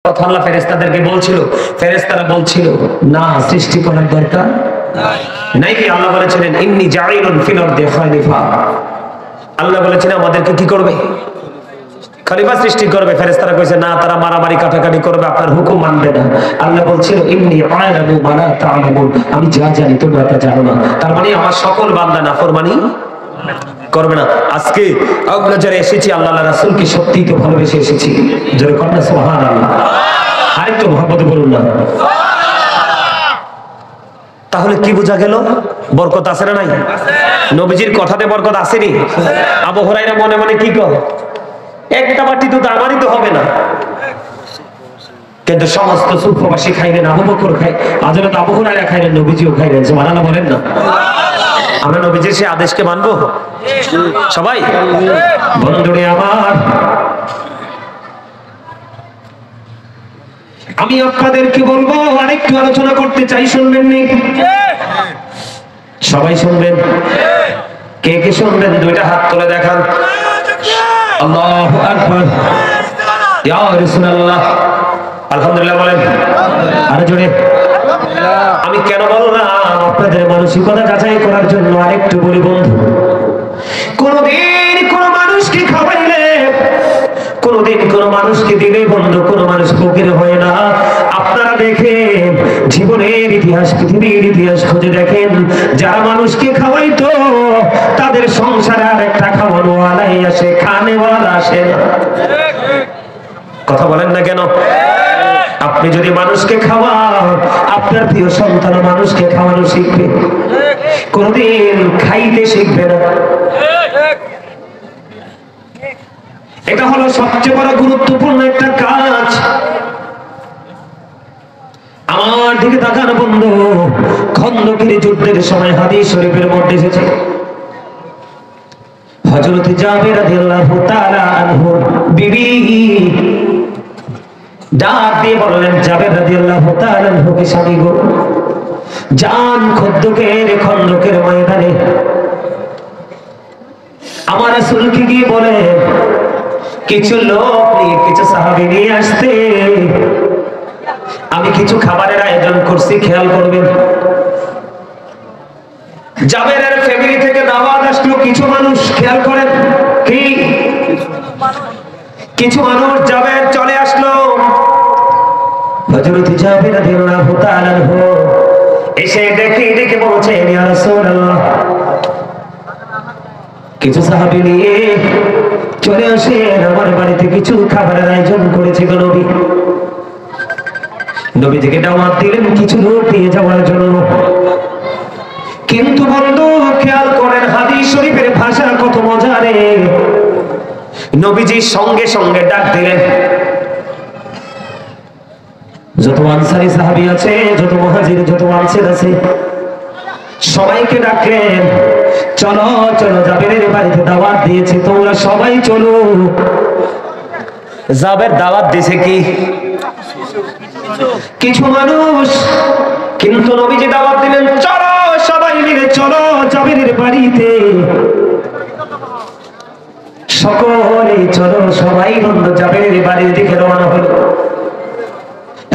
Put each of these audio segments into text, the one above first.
কথা আল্লাহ ফেরেশতাদেরকে বলছিল, ফেরেশতারা বলছিল না সৃষ্টি করার দরকার নাই। আল্লাহ বলেছিলেন ইন্নী জাইলুন ফিল আরদি খলিফা। আল্লাহ বলেছিলেন আমাদেরকে কি করবে? খলিফা সৃষ্টি করবে। ফেরেশতারা কইছে না, তারা মারামারি কাটাকাটি করবে, আপনার হুকুম মানবে না। আল্লাহ বলছিল ইন্নী আ'লামু মা লা তা'লামুন, আমি যা জানি তোমরা তা জানো না। তার মানে আমার সকল বান্দা নাফরমানি করবে না। আজকে আমরা যারা এসেছি আল্লাহ রাসূলকে সত্যিই তো ভালোবেসে এসেছি। জোরে কর না সুবহানাল্লাহ। আরেকটু মহব্বতে বলুন না। তাহলে কি বোঝা গেল? বরকত আছে না নাই? নবীজির কথাতে বরকত আসেনি? আবু হুরায়রা মনে মনে কি কয়, একটা বাটি দুধ আমারই তো হবে না, কিন্তু সমস্ত সুফবাসী খাইলেন, আবু বকর খাই, হযরত আবু হুরায়রা খাইলেন, নবীজিও খাইলেন। সুবহানাল্লাহ বলেন না। আমরা নবীজির সেই আদেশকে মানবো সবাই? বন্ধুরে আমার, আমি আপনাদেরকে বলবো, আরেকটু আলোচনা করতে চাই, শুনবেন নি? সবাই শুনবেন? কে কে শুনবেন দুইটা হাত তুলে দেখান। আল্লাহু আকবার, ইয়া রাসূলুল্লাহ। আলহামদুলিল্লাহ বলেন আরে জোরে। আমি কেন বললাম? আপনাদের মানসিকতা যাচাই করার জন্য আরেকটু বলি বন্ধু, কোনদিন কোন মানুষকে খাওয়াইলে, কোনদিন কোন মানুষকে দিলে বন্ধু কোন মানুষ ফকির হয় না। আপনারা দেখেন জীবনের ইতিহাস, পৃথিবীর ইতিহাস খুঁজে দেখেন, যারা মানুষকে খাওয়াইতো তাদের সংসারে আর একটা খাওয়ানোওয়ালাই আসে, খানেওয়ালা আসে না। কথা বলেন না কেন? আপনি যদি মানুষকে খাওয়ান, আপনার প্রিয় সন্তান মানুষকে খাওয়ানো শিখবে, কোনদিন খাইতে শিখবে না। এটা হলো সবচেয়ে বড় গুরুত্বপূর্ণ একটা কাজ। আমার দিকে তাকানো বন্ধু, খন্দকের যুদ্ধের সময় হাদিস শরীফের মধ্যে এসেছে, হযরত জাবের রাদিয়াল্লাহু তাআলা আনহু বিবি ডাক দিয়ে বললেন, জাবের রাদিয়াল্লাহু তাআলা আনহু কি স্বামী গো, যান খন্দকের ময়দানে আমার রাসূলকে গিয়ে বলে কিছু লোক নিয়ে, কিছু সাহাবী নিয়ে আসতে, আমি কিছু খাবারের আয়োজন করছি, খেয়াল করবেন। জাবেরের ফ্যামিলি থেকে দাওয়াত আসলো, কিছু মানুষ, খেয়াল করেন কি, কিছু মানুষ জাবের চলে আসলো। হযরত জাবের রাদিয়াল্লাহু তাআলা আনহু এসে দেখে বলছে, ইয়া রাসূলুল্লাহ, কিছু সাহাবী নিয়ে চলে আসেন, আমার বাড়িতে কিছু খাবারের আয়োজন করেছে গো নবী। নবীজিকে দাওয়াত দিলেন কিছু লোক নিয়ে যাওয়ার জন্য। কিন্তু বন্ধু খেয়াল করেন হাদিস শরীফের ভাষা কত মজা রে। নবীজি সঙ্গে সঙ্গে ডাক দিলেন যত আনসারী সাহাবী আছে, যত মুহাজির, যত আনসার আছে, সবাইকে ডাকলেন, চলো চলো, জাবেরের বাড়িতে দাওয়াত দিয়েছে, তোমরা সবাই চলো। জাবের দাওয়াত দিয়েছে কি কিছু মানুষ, কিন্তু নবীজি দাওয়াত দিলেন, চলো সবাই মিলে চলো জাবেরের বাড়িতে, সকলে চলো, সবাই বন্ধু জাবেরের বাড়ির দিকে রওনা হলো।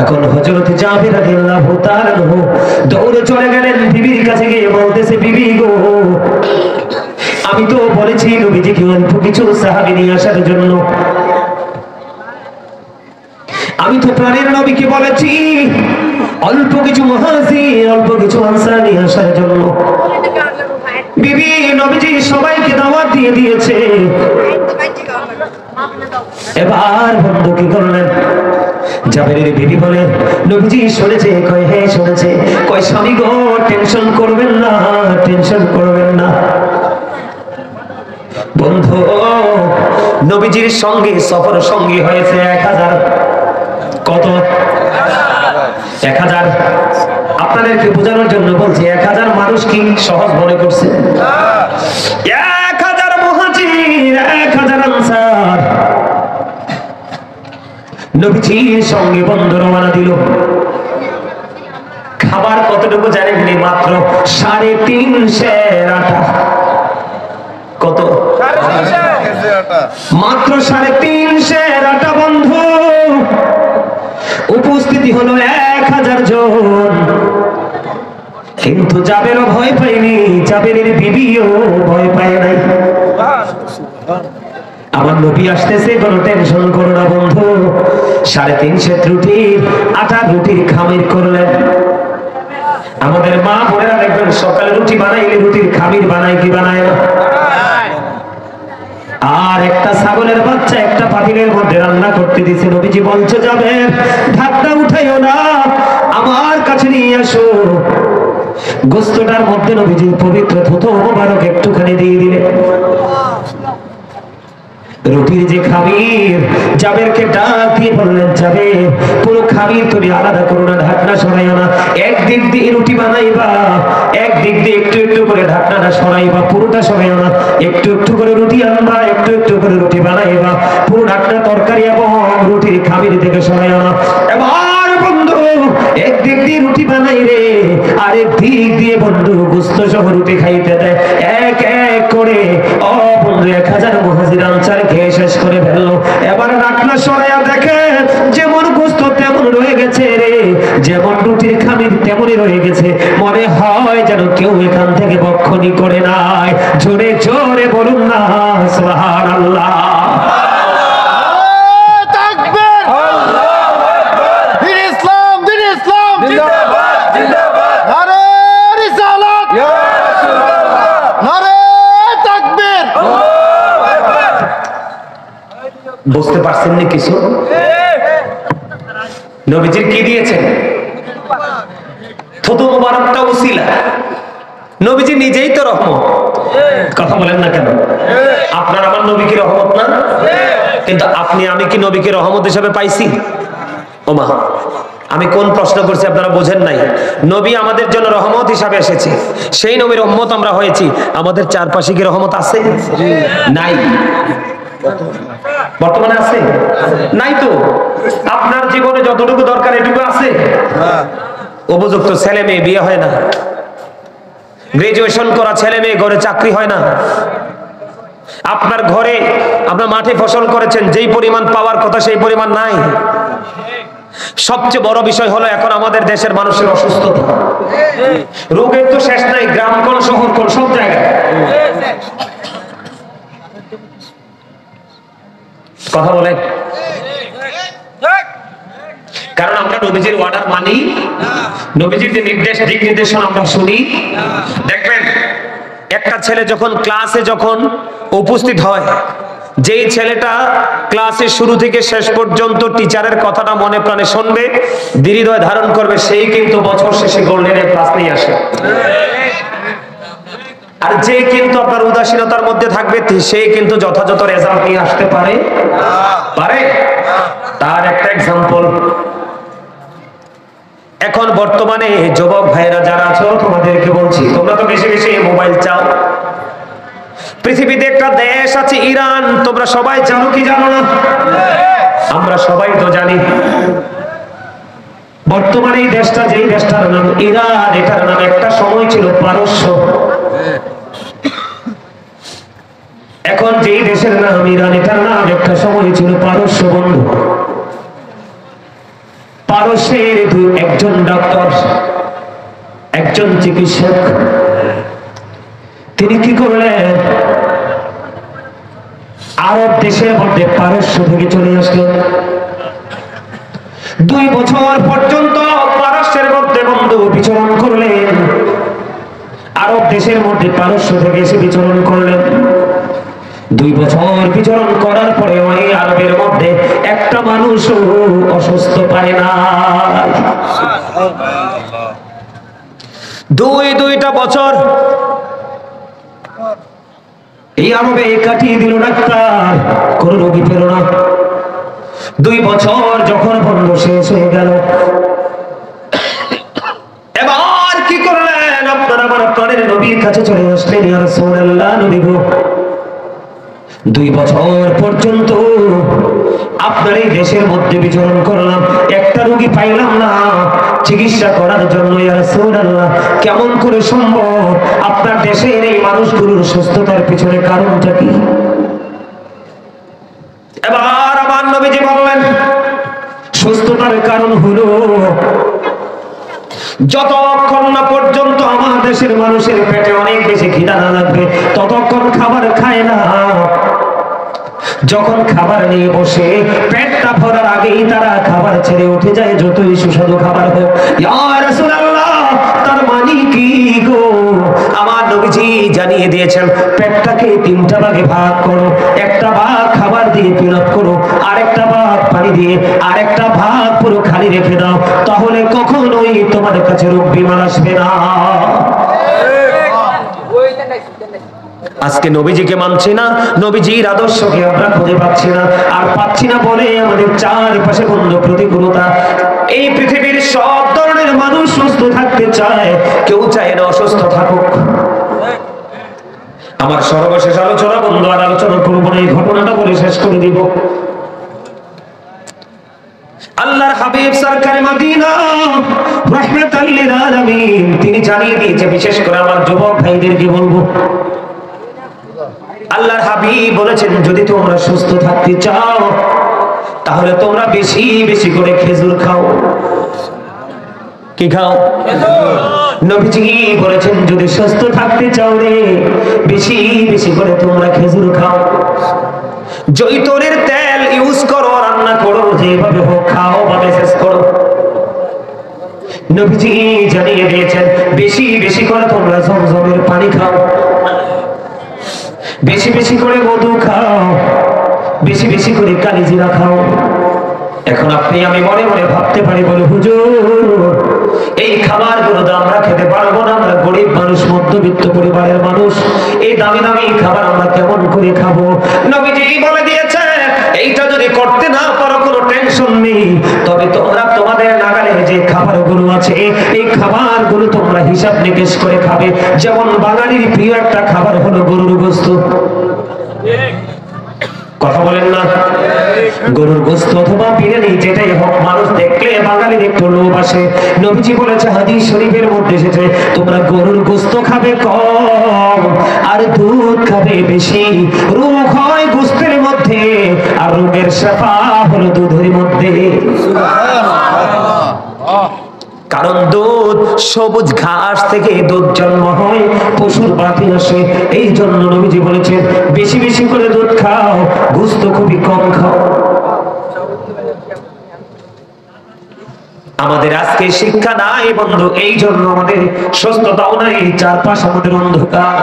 এখন হযরত জাবের রাদিয়াল্লাহু তাআলা আনহু দৌড়ে চলে গেলেন বিবির কাছে, গিয়ে বলতেছে, বিবি গো, আমি তো বলেছি নবীজিকে অল্প কিছু সাহাবী নিয়ে আসার জন্য, আমি তো প্রাণের নবীকে বলেছি অল্প কিছু মুহাজির, অল্প কিছু আনসার নিয়ে আসার জন্য। বিবি, নবীজি সবাইকে দাওয়াত দিয়ে দিয়েছে। এবার বন্ধু কি করলেন? জাবেরের বিবি বলে, নবীজি শুনেছে? কয় হ্যাঁ শুনেছে। কয় স্বামী গো, টেনশন করবেন না, টেনশন করবেন না। বন্ধু, নবীজির সঙ্গে সফর সঙ্গী হয়েছে 1000। কত? 1000। আপনাদেরকে বোঝানোর জন্য বলছি, 1000 মানুষ কি সহজ মনে করছে? 1000 মুহাজির, 1000 আনসার নবীজির সঙ্গে বন্ধু রওনা দিল। খাবার কতটুকু জানেননি? মাত্র 350 আটা। কত? মাত্র 350 আটা বন্ধু। উপস্থিতি হলো 1000 জন, কিন্তু জাবেরও ভয় পায়নি, জাবেরের বিবিও ভয় পায় নাই। আমার নবী আসতেছে, কোনো টেনশন করো না বন্ধু। 350 রুটির আটার রুটির খামির করলেন। আমাদের মা বোনেরা দেখবেন সকালে রুটি বানাইলে রুটির খামির বানায় কি বানায় না? আর একটা ছাগলের বাচ্চা একটা পাতিলের মধ্যে রান্না করতে দিছে। নবীজি বলছে যাবে ঢাকনা উঠাইও না, আমার কাছে নিয়ে আসো। গোস্তটার মধ্যে নবীজির পবিত্র থুতু মোবারক একটুখানি দিয়ে দিলে। রুটির যে খামির, জাবেরকে ডাক দিয়ে বললেন যাবে পুরো খামির তুমি আলাদা করো না, ঢাকনা সরাইও না। একদিক দিয়ে রুটি বানাইবা, একদিক দিয়ে একটু একটু করে ঢাকনাটা সরাইবা, পুরোটা সরাইও না। একটু একটু করে রুটি আনবা, একটু একটু করে রুটি বানাইবা, পুরো ঢাকনা তরকারি এবং রুটির খামির থেকে সরাইও না। এবার বন্ধু একদিক দিয়ে রুটি বানাই রে, আরেক দিক দিয়ে বন্ধু গোস্ত সহ রুটি খাইতে দেয়। এক এক করে ও বন্ধু 1000 মুহাজির আনসার খেয়ে শেষ করে ফেললো। এবার ঢাকনা সরাইয়া দেখে যেমন গোস্ত তেমন রয়ে গেছে রে, যেমন রুটির খামির তেমনই রয়ে গেছে। মনে হয় যেন কেউ এখান থেকে বক্ষণি করে নাই। জোরে জোরে বলুন না সুবহানাল্লাহ। বুঝতে পারছেন না কিছু? নবীজির কি দিয়েছেন? থুতু মোবারকটা উসিলা। নবীজি নিজেই তো রহমত। কথা বলেন না কেন? আপনার আমার নবী কি রহমত না? কিন্তু আপনি আমি কি নবীকে রহমত হিসেবে পাইছি? ওমা, আমি কোন প্রশ্ন করছি আপনারা বোঝেন নাই। নবী আমাদের জন্য রহমত হিসাবে এসেছে, সেই নবীর রহমত আমরা হয়েছি। আমাদের চারপাশে কি রহমত আছে? নাই। বর্তমানে আছে? নাই তো। আপনার জীবনে যতটুকু দরকার এটুকু আছে? উপযুক্ত ছেলে মেয়ে বিয়ে হয় না, গ্রাজুয়েশন করা ছেলে মেয়ে ঘরে চাকরি হয় না। আপনার ঘরে আপনার মাঠে ফসল করেছেন, যেই পরিমাণ পাওয়ার কথা সেই পরিমাণ নাই। সবচেয়ে বড় বিষয় হলো এখন আমাদের দেশের মানুষের অসুস্থতা। রোগের তো শেষ নাই, গ্রাম কোন শহর কোন সব জায়গায়। কথা বলে, কারণ আমরা নবীজির অর্ডার মানি, নবীজির যে নির্দেশ দিক নির্দেশনা আমরা শুনি। দেখবেন একটা ছেলে যখন ক্লাসে যখন উপস্থিত হয়, যেই ছেলেটা ক্লাসের শুরু থেকে শেষ পর্যন্ত টিচারের কথাটা মনে প্রাণে শুনবে, হৃদয় ধারণ করবে, সেই কিন্তু বছর শেষে গোল্ডেনের ক্লাস নিয়ে আসে। আর যে কিন্তু আপনার উদাসীনতার মধ্যে থাকবে, সেই কিন্তু যথাযথ রেজাল্ট নিয়ে আসতে পারে। তার একটা এক্সাম্পল, এখন বর্তমানে যুবক ভাইরা যারা আছো তোমাদেরকে বলছি, তোমরা তো বেশি বেশি মোবাইল চাও। পৃথিবীতে একটা দেশ আছে ইরান, তোমরা সবাই জানো কি জানো না? আমরা সবাই তো জানি। বর্তমানে এই দেশটা, যেই দেশটার নাম ইরান, এটার নাম একটা সময় ছিল পারস্য। এখন যেই দেশের নাম ইরান, এটার নাম একটা সময় ছিল পারস্য। বন্ধু, পারস্যের একজন ডক্টর, একজন চিকিৎসক, তিনি কি করলেন? আরব দেশের মধ্যে পারস্য থেকে চলে আসলেন। 2 বছর পর্যন্ত পারস্যের মধ্যে বন্ধু বিচরণ করলেন। আরব দেশের মধ্যে পারস্য থেকে এসে বিচরণ করলেন। 2 বছর বিচরণ করার পরে ওই আরবের মধ্যে একটা মানুষও অসুস্থ পায় না। 2টা বছর এই আরবে কাটিয়ে দিল ডাক্তার, কোন রোগী পেল না। 2 বছর যখন বন্ধ শেষ হয়ে গেল, এবার কি করলেন? আপনারা আমার প্রাণের নবীর কাছে চলে আসলেন। ইয়া রাসূলুল্লাহ, নবী গো, 2 বছর পর্যন্ত আপনার এই দেশের মধ্যে বিচরণ করলাম, একটা রোগী পাইলাম না চিকিৎসা করার জন্য। ইয়া রাসূলুল্লাহ, কেমন করে সম্ভব? আপনার দেশের এই মানুষগুলোর সুস্থতার পিছনে কারণটা কি? এবার আমার নবীজি বললেন, সুস্থতার কারণ হলো যতক্ষণ না পর্যন্ত আমার দেশের মানুষের পেটে অনেক বেশি খিদা না লাগবে ততক্ষণ খাবার খায় না। যখন খাবার নিয়ে বসে পেটটা ভরার আগেই তারা খাবার ছেড়ে উঠে যায়, যতই সুস্বাদু খাবার হোক। ইয়া রাসূলুল্লাহ, তার মানে কি গো? আমার নবীজি জানিয়ে দিয়েছেন পেটটাকে তিনটা ভাগে ভাগ করো, একটা ভাগ খাবার দিয়ে ফিল আপ করো, আরেকটা ভাগ পানি দিয়ে, আরেকটা ভাগ পুরো খালি রেখে দাও, তাহলে কখনোই তোমাদের কাছে রোগ বিমার আসবে না। আজকে নবীজিকে মানছি না, নবীজির আদর্শকে আমরা খুঁজে পাচ্ছি না, আর পাচ্ছি না বলে আমাদের চারপাশে বন্ধ প্রতিকূলতা। এই পৃথিবীর সব ধরনের মানুষ সুস্থ থাকতে চায়, কেউ চায় না অসুস্থ থাকুক। আমার সর্বশেষ আলোচনা, বন্ধু আর আলোচনা করবো না, এই ঘটনাটা বলে শেষ করে দিব। আল্লাহর হাবিব সরকারে মদিনা রাহমাতাল লিল আলামিন তিনি জানিয়ে দিয়েছে, বিশেষ করে আমার যুবক ভাইদেরকে বলবো, আল্লাহর হাবিব বলেছেন যদি তোমরা সুস্থ থাকতে চাও তাহলে তোমরা বেশি বেশি করে খেজুর খাও। কি খাও? নবীজি বলেছেন যদি সুস্থ থাকতে চাও রে বেশি বেশি করে তোমরা খেজুর খাও। জৈতুনের তেল ইউজ করো, রান্না করো, যেভাবে হোক খাও বা মেসেজ করো। নবীজি জানিয়ে দিয়েছেন বেশি বেশি করে তোমরা জমজমের পানি খাও, বেশি বেশি করে মধু খাও, বেশি বেশি করে কালিজিরা খাও। এখন আপনি আমি মনে মনে ভাবতে পারি বলে হুজুর এই খাবারগুলো তো আমরা খেতে পারবো না, আমরা গরিব মানুষ, মধ্যবিত্ত পরিবারের মানুষ, এই দামি দামি খাবার আমরা কেমন করে খাবো? নবীজি বলে দিয়েছে এইটা যদি করতে না পারো কোনো টেনশন নেই, তবে তোমরা তোমাদের নাগালে যে খাবারগুলো আছে এই খাবারগুলো তোমরা হিসাব নিকেশ করে খাবে। যেমন বাঙালির প্রিয় একটা খাবার হলো গরুর গোশত। কথা বলেন না? গরুর গোশত অথবা বিরিয়ানি যেটাই হোক, মানুষ দেখলে বাঙালির একটু লোভ আসে। নবীজি বলেছে হাদিস শরীফের মধ্যে এসেছে তোমরা গরুর গোশত খাবে কম আর দুধ খাবে বেশি। রোগ হয় গোশতের মধ্যে আর রোগের শিফা হলো দুধের মধ্যে। কারণ দুধ সবুজ ঘাস থেকে দুধ জন্ম হয়, পশুর বাতি আসে, এই জন্য নবীজি বলেছেন বেশি বেশি করে দুধ খাও, গোশত খুবই কম খাও। আমাদের আজকে শিক্ষা নাই বন্ধু, এই জন্য আমাদের সুস্থতাও নাই, চারপাশ আমাদের অন্ধকার।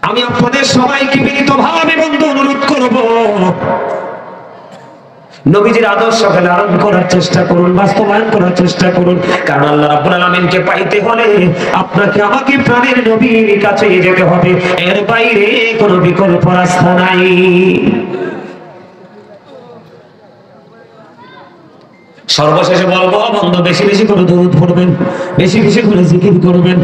আমি আপনাদের সবাইকে বিনীতভাবে বন্ধু অনুরোধ করব, নবীজির আদর্শকে লালন করার চেষ্টা করুন, বাস্তবায়ন করার চেষ্টা করুন। কারণ আল্লাহ রাব্বুল আলামিনকে পাইতে হলে আপনাকে আমাকে প্রাণের নবীর কাছে যেতে হবে, এর বাইরে কোনো বিকল্প রাস্তা নাই। সর্বশেষে বলবো বন্ধু বেশি বেশি করে দরুদ পড়বেন, বেশি বেশি করে জিকির করবেন।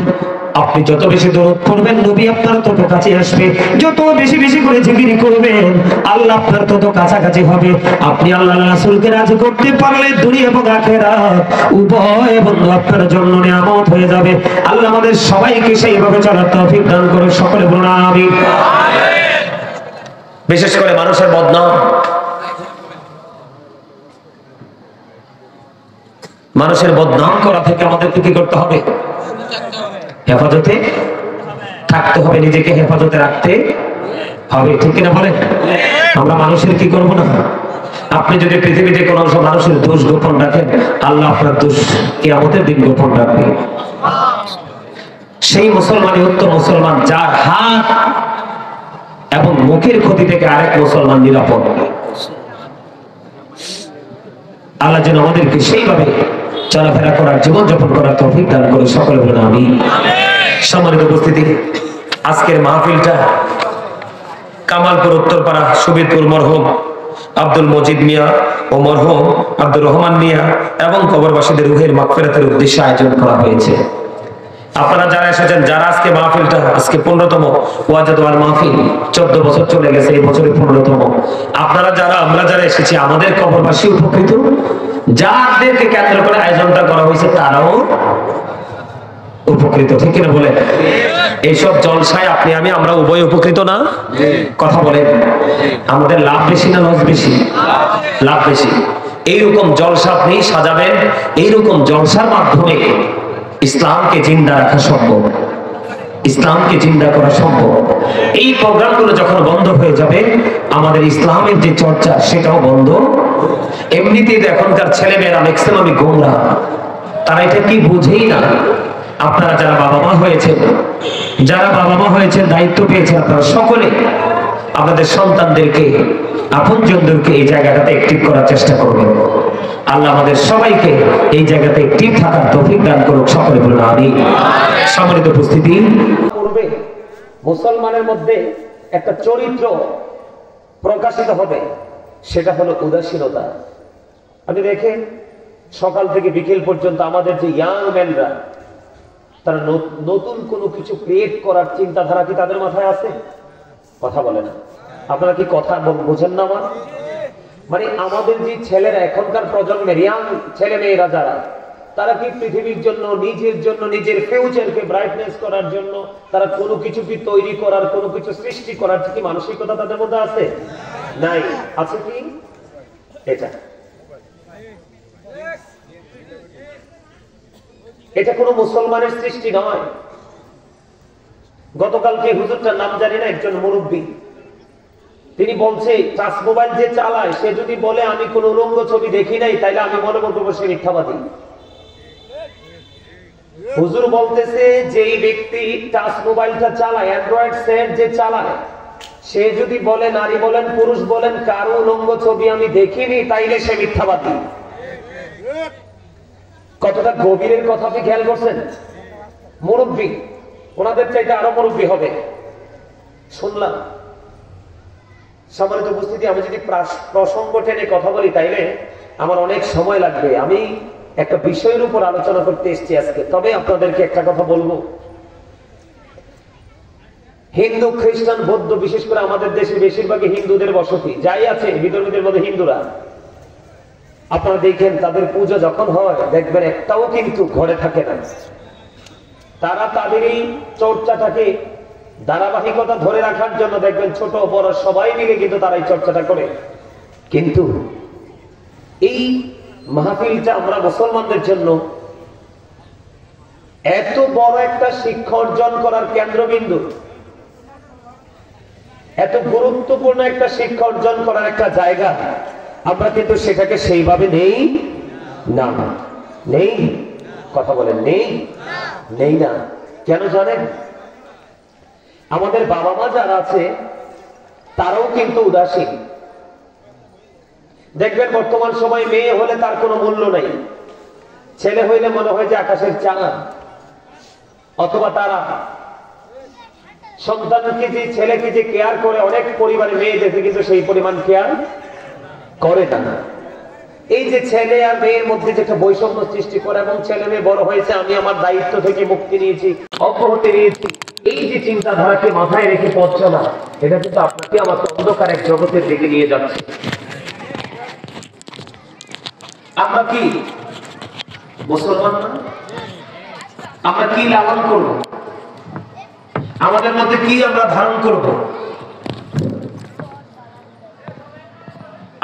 আপনি যত বেশি দরুদ পড়বেন নবী আপনার তত কাছে আসবে, যত বেশি বেশি করে জিকির করবেন আল্লাহ আপনার তত কাছাকাছি হবে। আপনি আল্লাহ রাসূলকে রাজি করতে পারলে দুনিয়া এবং আখিরাত উভয় বন্ধু আপনার জন্য নিয়ামত হয়ে যাবে। আল্লাহ আমাদের সবাইকে সেইভাবে চলার তৌফিক দান করুন, সকলে বলুন আমিন। বিশেষ করে মানুষের বদনাম, মানুষের বদনাম করা থেকে আমাদেরকে কি করতে হবে? হেফাজতে থাকতে হবে, নিজেকে হেফাজতে রাখতে হবে, ঠিক কিনা বলেন? আমরা মানুষের কি করবো না। আপনি যদি পৃথিবীতে কোনো মানুষের দোষ গোপন রাখেন আল্লাহ আপনার দোষ কিয়ামতের দিন গোপন রাখবে। সেই মুসলমানই উত্তম মুসলমান যার হাত এবং মুখের ক্ষতি থেকে আরেক মুসলমান নিরাপদ। আল্লাহ যেন আমাদেরকে সেইভাবে চলাফেরা করার, জীবনযাপন করার তৌফিক দান করে, সকলে বলেন আমিন। সম্মানিত উপস্থিতি, আজকের মাহফিলটা কামালপুর উত্তরপাড়া সুবিদপুর মরহুম আব্দুল মজিদ মিয়া ও মরহুম আব্দুর রহমান মিয়া এবং কবরবাসীদের রুহের মাগফিরাতের উদ্দেশ্যে আয়োজন করা হয়েছে। আপনারা যারা এসেছেন, যারা আজকে মাহফিলটা, আজকে 15তম ওয়াজ ওয়াল মাহফিল, 14 বছর চলে গেছে, এই বছরে 15তম। আপনারা যারা, আমরা যারা এসেছি আমাদের কবরবাসী উপকৃত, যাদেরকে কেন্দ্র করে আয়োজনটা করা হয়েছে তারাও উপকৃত, ঠিক কিনা বলে? এইসব জলসায় আপনি আমি আমরা উভয় উপকৃত না? কথা বলেন, আমাদের লাভ বেশি না লস বেশি? লাভ বেশি। এইরকম জলসা আপনি সাজাবেন, এইরকম জলসার মাধ্যমে ইসলামকে জিন্দা রাখা সম্ভব, ইসলামকে জিন্দা করা সম্ভব। এই প্রোগ্রামগুলো যখন বন্ধ হয়ে যাবে, আমাদের ইসলামের যে চর্চা সেটাও বন্ধ। এমনিতেই তো এখনকার ছেলেমেয়েরা ম্যাক্সিমামই গোমরা, তারা এটা কি বুঝেই না। আপনারা যারা বাবা মা হয়েছেন, যারা বাবা মা হয়েছেন, দায়িত্ব পেয়েছেন, আপনারা সকলে আপনাদের সন্তানদেরকে, আপনজনদেরকে এই জায়গাটাতে অ্যাক্টিভ করার চেষ্টা করবেন। আল্লাহ আমাদের সবাইকে এই জায়গাতে অ্যাক্টিভ থাকার তৌফিক দান করুক, সকলে বলুন আমিন। সম্মানিত উপস্থিতি, পূর্বে মুসলমানের মধ্যে একটা চরিত্র প্রকাশিত হবে, সেটা হলো উদাসীনতা। আপনি দেখেন সকাল থেকে বিকেল পর্যন্ত আমাদের যে ইয়াং ম্যানরা, তারা নতুন কোনো কিছু ক্রিয়েট করার চিন্তাধারা কি তাদের মাথায় আছে? কথা বলে না। আপনারা কি কথা বোঝেন না আমার? মানে আমাদের যে ছেলেরা, এখনকার প্রজন্মের ইয়াং ছেলে মেয়েরা যারা, তারা কি পৃথিবীর জন্য, নিজের জন্য, নিজের ফিউচারকে ব্রাইটনেস করার জন্য তারা কোনো কিছু কি তৈরি করার, কোনো কিছু সৃষ্টি করার কি মানসিকতা তাদের মধ্যে আছে? নাই। আছে কি? এটা কোনো মুসলমানের সৃষ্টি নয়। গতকালকে হুজুরটার নাম জানি না, একজন মুরব্বী, তিনি বলছে টাচ মোবাইল যে চালায় সে যদি বলে আমি কোন উলঙ্গ ছবি দেখি নাই, তাইলে আমি মনে করবো সে মিথ্যাবাদী। হুজুর বলতেছে যেই ব্যক্তি টাচ মোবাইলটা চালায়, অ্যান্ড্রয়েড সেট যে চালায়, সে যদি বলে, নারী বলেন পুরুষ বলেন, কারো উলঙ্গ ছবি আমি দেখিনি, তাইলে সে মিথ্যাবাদী। কতটা গভীরের কথা আপনি খেয়াল করছেন? মুরব্বী, ওনাদের চাইতে আরো মুরব্বী হবে। শুনলাম, সম্মানিত উপস্থিতি, আমি যদি প্রসঙ্গ টেনে কথা বলি তাইলে আমার অনেক সময় লাগবে। আমি একটা বিষয়ের উপর আলোচনা করতে এসেছি আজকে। তবে আপনাদেরকে একটা কথা বলবো, হিন্দু, খ্রিস্টান, বৌদ্ধ, বিশেষ করে আমাদের দেশে বেশিরভাগই হিন্দুদের বসতি, যাই আছে বিধর্মীদের মধ্যে হিন্দুরা, আপনারা দেখেন তাদের পূজা যখন হয় দেখবেন একটাও কিন্তু ঘরে থাকে না। তারা তাদের এই চর্চাটাকে ধারাবাহিকতা ধরে রাখার জন্য দেখবেন ছোট বড় সবাই মিলে কিন্তু তারা এই চর্চাটা করে। কিন্তু এই মাহফিলটা আমরা মুসলমানদের জন্য এত বড় একটা শিক্ষা অর্জন করার কেন্দ্রবিন্দু, এত গুরুত্বপূর্ণ একটা শিক্ষা অর্জন করার একটা জায়গা, আমরা কিন্তু সেটাকে সেইভাবে নেই না। নেই, কথা বলেন, নেই নেই না। কেন জানেন? আমাদের বাবা মা যারা আছে তারাও কিন্তু উদাসীন। দেখবেন বর্তমান সময় মেয়ে হলে তার কোনো মূল্য নাই, ছেলে হইলে মনে হয় যে আকাশের চাঁদ। অথবা তারা সন্তানকে যে, ছেলেকে যে কেয়ার করে, অনেক পরিবারে মেয়ে দেখে কিন্তু সেই পরিমাণ কেয়ার করে না। এই যে ছেলে আর মেয়ের মধ্যে যেটা বৈষম্য সৃষ্টি করে, এবং ছেলে মেয়ে বড় হয়েছে, আমি আমার দায়িত্ব থেকে মুক্তি নিয়েছি, অব্যাহতি নিয়েছি, এই যে চিন্তাধারাকে মাথায় রেখে পথ চলা, এটা কিন্তু আপনাকে আমাকে অন্ধকার এক জগতের দিকে নিয়ে যাচ্ছে। আমরা কি মুসলমান না? আমরা কি লালন করব? আমাদের মধ্যে কি আমরা ধারণ করব?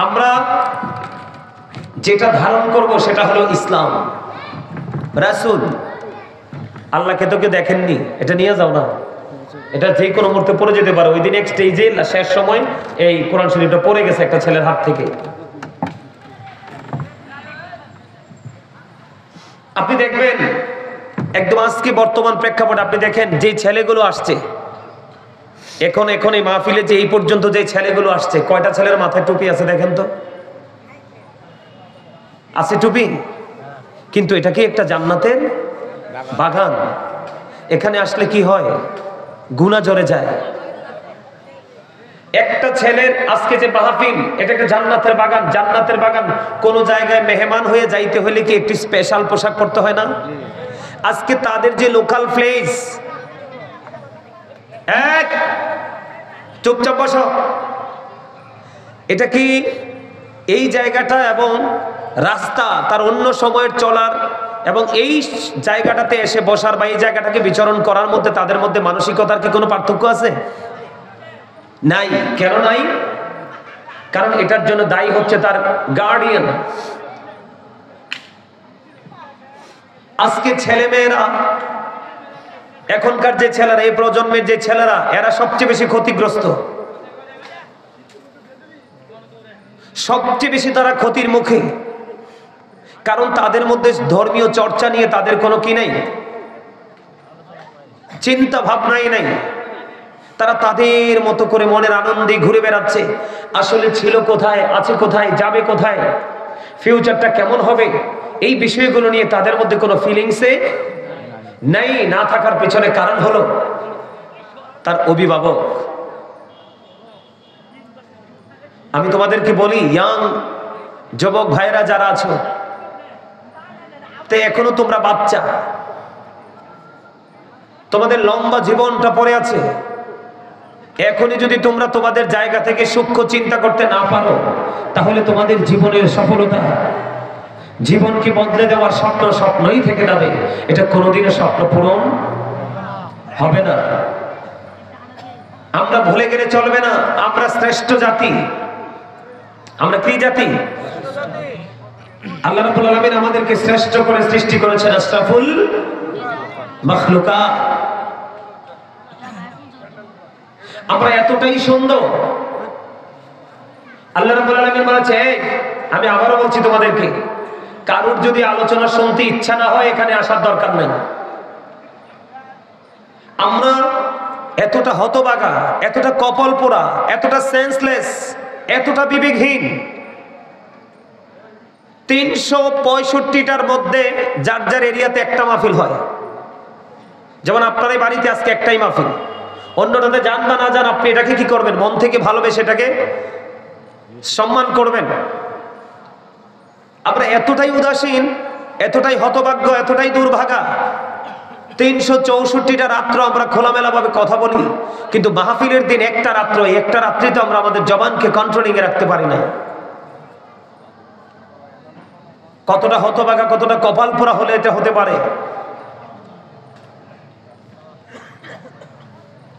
আমরা যেটা ধারণ করব সেটা হলো ইসলাম, রাসূল। আল্লাহকে তো কেউ দেখেননি, এটা নিয়ে যাও না, এটা যে কোনো মুহূর্তে পড়ে যেতে পারে। ওই দিন এক স্টেজে শেষ সময় এই কোরআন শরীফটা পড়ে গেছে একটা ছেলের হাত থেকে। আপনি দেখবেন একদম আজকে বর্তমান প্রেক্ষাপট, আপনি দেখেন যে ছেলেগুলো আসছে এখন এই মাহফিলে, যে এই পর্যন্ত যে ছেলেগুলো আসছে, কয়টা ছেলের মাথায় টুপি আছে দেখেন তো? আছে টুপি? কিন্তু এটা কি একটা জান্নাতের বাগান? এখানে আসলে কি হয়? গুনাহ ঝরে যায়। একটা ছেলের আজকে যে মাহফিল, এটা একটা জান্নাতের বাগান। জান্নাতের বাগান কোন জায়গায় মেহমান হয়ে যাইতে হলে কি একটি স্পেশাল পোশাক পরতে হয় না? আজকে তাদের যে লোকাল প্লেস, এক চুপচাপ বসো, এটা কি এই জায়গাটা এবং রাস্তা তার অন্য সময়ের চলার এবং এই জায়গাটাতে এসে বসার বা এই জায়গাটাকে বিচরণ করার মধ্যে তাদের মধ্যে মানসিকতার কি কোনো পার্থক্য আছে? নাই। কেন নাই? কারণ এটার জন্য দায়ী হচ্ছে তার গার্ডিয়ান। আজকে ছেলেমেয়েরা, এখনকার যে ছেলেরা, এই প্রজন্মের যে ছেলেরা, এরা সবচেয়ে বেশি ক্ষতিগ্রস্ত, সবচেয়ে বেশি তারা ক্ষতির মুখে। কারণ তাদের মধ্যে ধর্মীয় চর্চা নিয়ে তাদের কোনো কি নাই, চিন্তা ভাবনাই নাই। তারা তাদের মতো করে মনের আনন্দে ঘুরে বেড়াচ্ছে। আসলে ছিল কোথায়, আছে কোথায়, যাবে কোথায়, ফিউচারটা কেমন হবে, এই বিষয়গুলো নিয়ে তাদের মধ্যে কোনো ফিলিংসে নাই। না থাকার পেছনে কারণ হলো তার অভিভাবক। আমি তোমাদেরকে বলি, ইয়াং যুবক ভাইরা যারা আছো, তে এখনো তোমরা বাচ্চা, তোমাদের লম্বা জীবনটা পড়ে আছে। এখনই যদি তোমরা তোমাদের জায়গা থেকে সূক্ষ্ম চিন্তা করতে না পারো, তাহলে তোমাদের জীবনের সফলতা, জীবনকে বদলে দেওয়ার স্বপ্ন স্বপ্নই থেকে যাবে। এটা কোনোদিনও স্বপ্ন পূরণ হবে না। আমরা ভুলে গেলে চলবে না, আমরা শ্রেষ্ঠ জাতি। আমরা কি জাতি? আল্লাহ রাব্বুল আলামিন আমাদেরকে শ্রেষ্ঠ করে সৃষ্টি করেছেন, আশরাফুল মাখলুকাত। আমরা এতটাই সুন্দর। আল্লাহ রাব্বুল আলামিন বলেছে, আমি আবারও বলছি তোমাদেরকে, কারুর যদি আলোচনা শুনতে ইচ্ছা না হয়, এখানে আসার দরকার নাই। আমরা এতটা হতবাগা, এতটা কপাল পোড়া, এতটা সেন্সলেস, এতটা বিবেকহীন। ৩৬৫টার মধ্যে যার যার এরিয়াতে একটা মাহফিল হয়। যেমন আপনার এই বাড়িতে আজকে একটাই মাহফিল, অন্যটাতে যান বা না যান, আপনি এটাকে কি করবেন? মন থেকে ভালোবেসে এটাকে সম্মান করবেন। আমরা এতটাই উদাসীন, এতটাই হতভাগ্য, এতটাই দুর্ভাগা, ৩৬৪টা রাত্র আমরা খোলামেলা ভাবে কথা বলি, কিন্তু মাহফিলের দিন একটা রাত্রিতে আমরা আমাদের জবানকে কন্ট্রোলিং এ রাখতে পারি না। কতটা হতভাগা, কতটা কপাল পোড়া হলে এটা হতে পারে?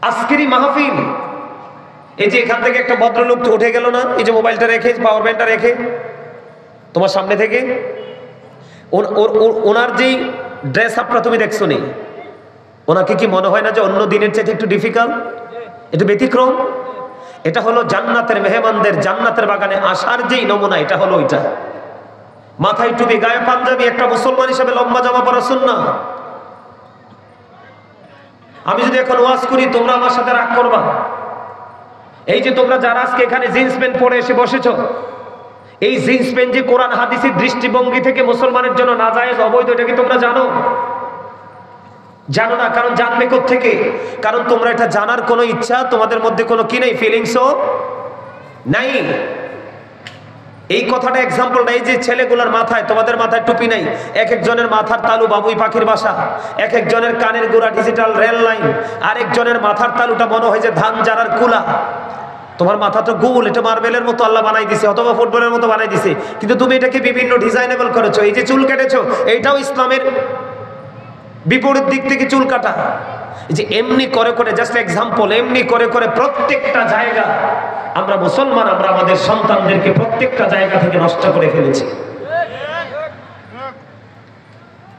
আজকেরই মাহফিল, এই যে এখান থেকে একটা ভদ্রলোক উঠে গেল না, এই যে মোবাইলটা রেখে, পাওয়ার ব্যাংকটা রেখে তোমার সামনে থেকে, ওনার যেই ড্রেস আপটা তুমি দেখছো নি, ওনাকে কি মনে হয় না যে অন্য দিনের চাইতে একটু ডিফিকাল্ট, একটু ব্যতিক্রম? এটা হলো জান্নাতের মেহমানদের জান্নাতের বাগানে আসার যেই নমুনা, এটা হলো ওইটা। মাথায় টুপি, গায়ে পাঞ্জাবি, একটা মুসলমান হিসেবে লম্বা জামা পরা সুন্নাহ। আমি যদি এখন ওয়াজ করি, তোমরা আমার সাথে রাগ করবা। এই যে তোমরা যারা আজকে এখানে জিন্স প্যান্ট পরে এসে বসেছো, এই জিন্স প্যান্ট যে কোরআন হাদিসের দৃষ্টিভঙ্গি থেকে মুসলমানের জন্য নাজায়েজ, অবৈধ, এটা কি তোমরা জানো? জানো না। কারণ জানবে কোত্থেকে? কারণ তোমরা এটা জানার কোনো ইচ্ছা তোমাদের মধ্যে কোনো কি নেই, ফিলিংসও নাই। এই কথাটা এক্সাম্পল না। এই যে ছেলেগুলোর মাথায়, তোমাদের মাথায় টুপি নাই, এক একজনের মাথার তালু বাবুই পাখির বাসা, এক একজনের কানের গোড়া ডিজিটাল রেল লাইন, আরেকজনের মাথার তালুটা মনে হয় যে ধান জারার কুলা। তোমার মাথা তো গোল, এটা মার্বেলের মতো আল্লাহ বানাই দিছে, অথবা ফুটবলের মতো বানাই দিছে, কিন্তু তুমি এটাকে বিভিন্ন ডিজাইনেবল করেছো। এই যে চুল কেটেছো, এইটাও ইসলামের বিপরীত দিক থেকে চুল কাটা। এই যে এমনি করে করে, জাস্ট এক্সাম্পল, এমনি করে করে প্রত্যেকটা জায়গা আমরা মুসলমান, আমরা আমাদের সন্তানদেরকে প্রত্যেকটা জায়গা থেকে নষ্ট করে ফেলেছি।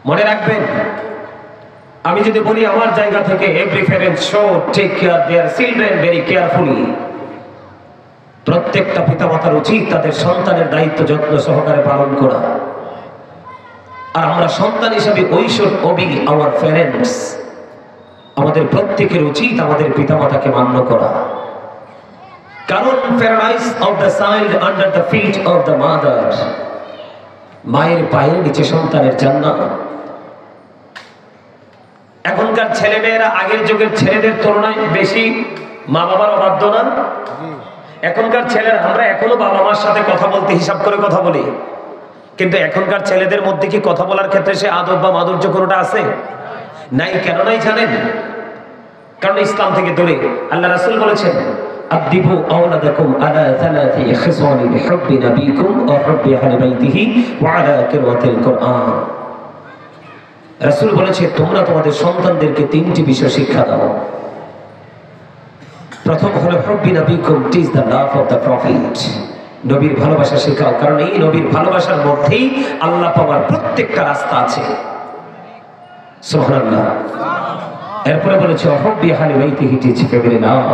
মনে রাখবেন, আমি যদি বলি আমার জায়গা থেকে, every parent should take care their children very carefully। প্রত্যেকটা পিতামাতার উচিত তাদের সন্তানের দায়িত্ব যত্ন সহকারে পালন করা। আর আমরা সন্তান হিসেবে we should obey our parents। আমাদের প্রত্যেকের উচিত আমাদের পিতামাতাকে মান্য করা। কারণ paradise of the child under the feet of the mother. মায়ের পায়ের নিচে সন্তানের জান্নাত। এখনকার ছেলেমেয়েরা আগের যুগের ছেলেদের তুলনায় বেশি মা বাবার অবাধ্য না? এখনকার ছেলেরা, আমরা এখনো বাবা মার সাথে কথা বলতে হিসাব করে কথা বলি, কিন্তু এখনকার ছেলেদের মধ্যে কি কথা বলার ক্ষেত্রে সে আদব বা মাধুর্য কোনোটা আছে? নাই। কেন নাই জানেন? কারণ ইসলাম থেকে দূরে। আল্লাহ রাসূল বলেছেন, আদিবু আওলাদাকুম আলা সালাতি খিসালি বিহুব্বি নবিকুম ওয়া হুব্বি আহলি বাইতিহি ওয়া আলা কিরাতিল কুরআন। রাসূল বলেছে তোমরা তোমাদের সন্তানদেরকে তিনটি বিষয় শিক্ষা দাও। প্রথম হলো হুব্বি নবীকুম, teach the love of the prophet. নবীর ভালোবাসা শেখাও, কারণ এই নবীর ভালোবাসার মধ্যেই আল্লাহ পাওয়ার প্রত্যেকটা রাস্তা আছে। সুবহানাল্লাহ। এরপরে বলেছে হুব্বি আহলি বাইতিহি, টিচ ফ্যামিলি লাভ।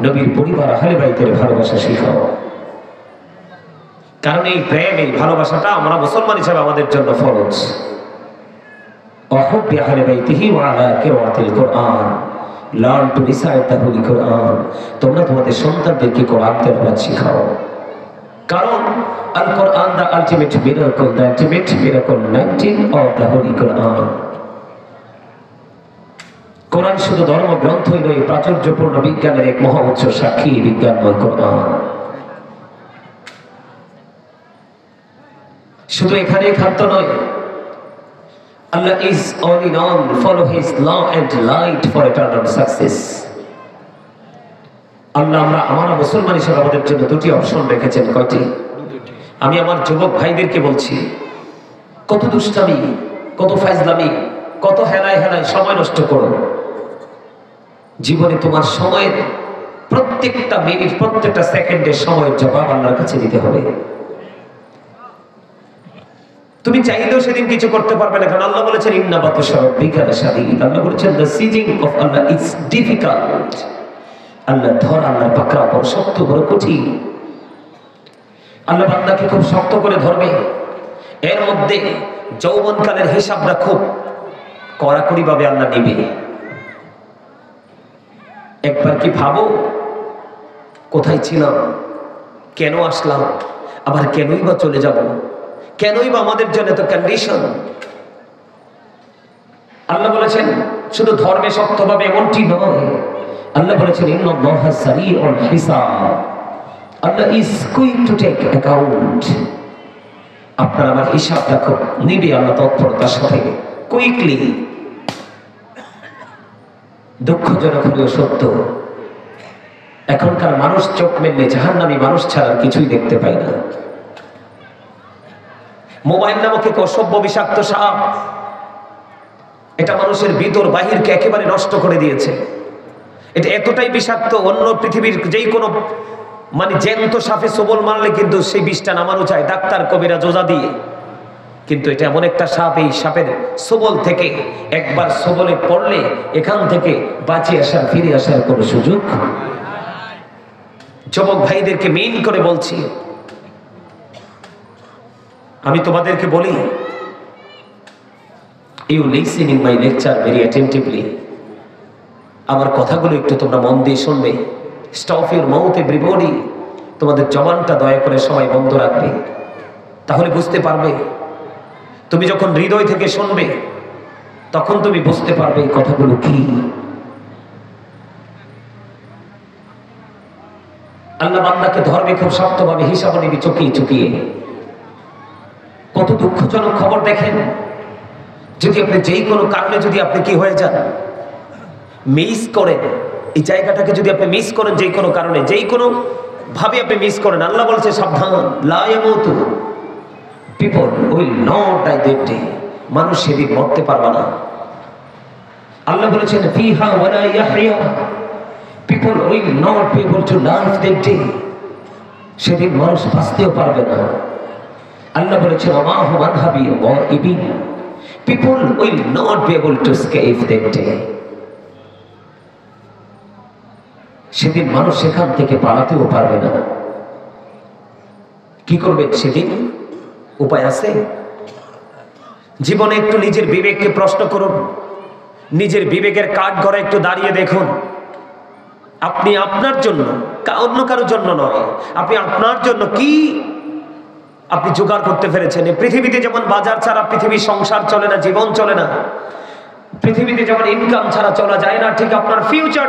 নবীর পরিবার আহলে বাইতের ভালোবাসা শেখাও, কারণ এই প্রেম, এই ভালোবাসাটা আমরা মুসলমান হিসেবে আমাদের জন্য ফরজ। হুব্বি আহলি বাইতিহি ওয়া আলা কিরাআতিল কুরআন, learn to recite the holy Quran. তোমরা তোমাদের সন্তানদেরকে কোরআন তেলাওয়াত শেখাও, কারণ আল কোরআন the ultimate miracle, the ultimate miracle 19 of the holy Quran. কোরআন শুধু ধর্মগ্রন্থই নয়, প্রাচুর্যপূর্ণ বিজ্ঞানের এক মহা উৎস সাক্ষী বিজ্ঞানময় কোরআন। শুধু এখানে খাদ্য নয়, Allah is all in all, follow his law and light for eternal success. আল্লাহ আমরা মুসলমান হিসেবে আমাদের জন্য দুটি অপশন রেখেছেন। কয়টি? আমি আমার যুবক ভাইদেরকে বলছি, কত দুষ্টামি, কত ফাইজলামি, কত হেলায় হেলায় সময় নষ্ট করো। জীবনে তোমার সময়ের প্রত্যেকটা মিনিট, প্রত্যেকটা সেকেন্ডের সময়ের জবাব আল্লাহর কাছে দিতে হবে। তুমি চাইলেও সেদিন কিছু করতে পারবে না, কারণ আল্লাহ বলেছেন ইন্না বাতশা রাব্বিকা লাশাদীদ। আল্লাহ বলেছেন the seizing of Allah is difficult. আল্লাহ ধর, আল্লাহর পাকড়াও বড় শক্ত, বড় কঠিন। আল্লাহ বান্দাকে খুব শক্ত করে ধরবে। এর মধ্যে যৌবনকালের হিসাবটা খুব কড়াকড়ি ভাবে আল্লাহ নিবে। একবার কি ভাবো কোথায় ছিলাম, কেন আসলাম, আবার কেনই বা চলে যাব, কেনই বা আমাদের জন্য এত কন্ডিশন। আল্লাহ বলেছেন শুধু ধর্মে শক্তভাবে এমনটি নয়, আল্লাহ বলেছেন ইন্নাল্লাহা সারিউল হিসাব, Allah is quick to take account. আপনার আমার হিসাবটা খুব নিবে আল্লাহ তৎপরতার সাথে, কুইকলি। দুঃখজনক হলেও সত্য, এখনকার মানুষ চোখ মেললে জাহান্নামী মানুষ ছাড়া কিছুই দেখতে পায় না। মোবাইল নামক এক অসভ্য বিষাক্ত সাপ, এটা মানুষের ভিতর বাহিরকে একেবারে নষ্ট করে দিয়েছে। এটা এতটাই বিষাক্ত, অন্য পৃথিবীর যেই কোনো জ্যান্ত সাপে সবল মারলে কিন্তু সেই বিষটা নামানো যায় ডাক্তার কবিরা জোজা দিয়ে, কিন্তু এটা এমন একটা সাপ, এই সাপের সবল থেকে একবার সবলে পড়লে এখান থেকে বাঁচে আসার, ফিরে আসার কোনো সুযোগ। যুবক ভাইদেরকে মেইন করে বলছি, আমি তোমাদেরকে বলি, you listening my lecture very attentively. আমার কথাগুলো একটু তোমরা মন দিয়ে শুনবে। Stop your mouth everybody. তোমাদের জবানটা দয়া করে সবাই বন্ধ রাখবে, তাহলে বুঝতে পারবে। তুমি যখন হৃদয় থেকে শুনবে তখন তুমি বুঝতে পারবে এই কথাগুলো কি। আল্লাহ বান্দাকে ধর্মে খুব শক্তভাবে হিসাব নিবি, চুকিয়ে চুকিয়ে। কত দুঃখজনক খবর দেখেন, যদি আপনি যেই কোনো কারণে যদি আপনি কি হয়ে যান, মিস করেন এই জায়গাটাকে, যদি আপনি মিস করেন যেই কোনো কারণে, যেই কোনো ভাবে আপনি মিস করেন, আল্লাহ বলছে সাবধান, লা ইয়ামুতু, people will not die that day. মানুষ সেদিন মরতে পারবে না। আল্লাহ বলেছেন ফিহা ওয়ালা ইয়াহইয়া, people will not be able to love that day. সেদিন মানুষ বাঁচতেও পারবে না। আল্লাহ বলেছেন ওমা হুম আনহাবি গায়িবিন, people will not be able to escape that day. সেদিন মানুষ সেখান থেকে পালাতেও পারবে না। কি করবেন সেদিন? উপায় আছে? জীবনে একটু নিজের বিবেককে প্রশ্ন করুন, নিজের বিবেকের কাঠ ঘরে একটু দাঁড়িয়ে দেখুন। আপনি আপনার জন্য, অন্য কারোর জন্য নয়, আপনি আপনার জন্য কি আপনি জোগাড় করতে পেরেছেন। পৃথিবীতে যেমন বাজার ছাড়া পৃথিবীর সংসার চলে না, জীবন চলে না, পৃথিবীতে যেমন ইনকাম ছাড়া চলা যায় না, ঠিক আপনার ফিউচার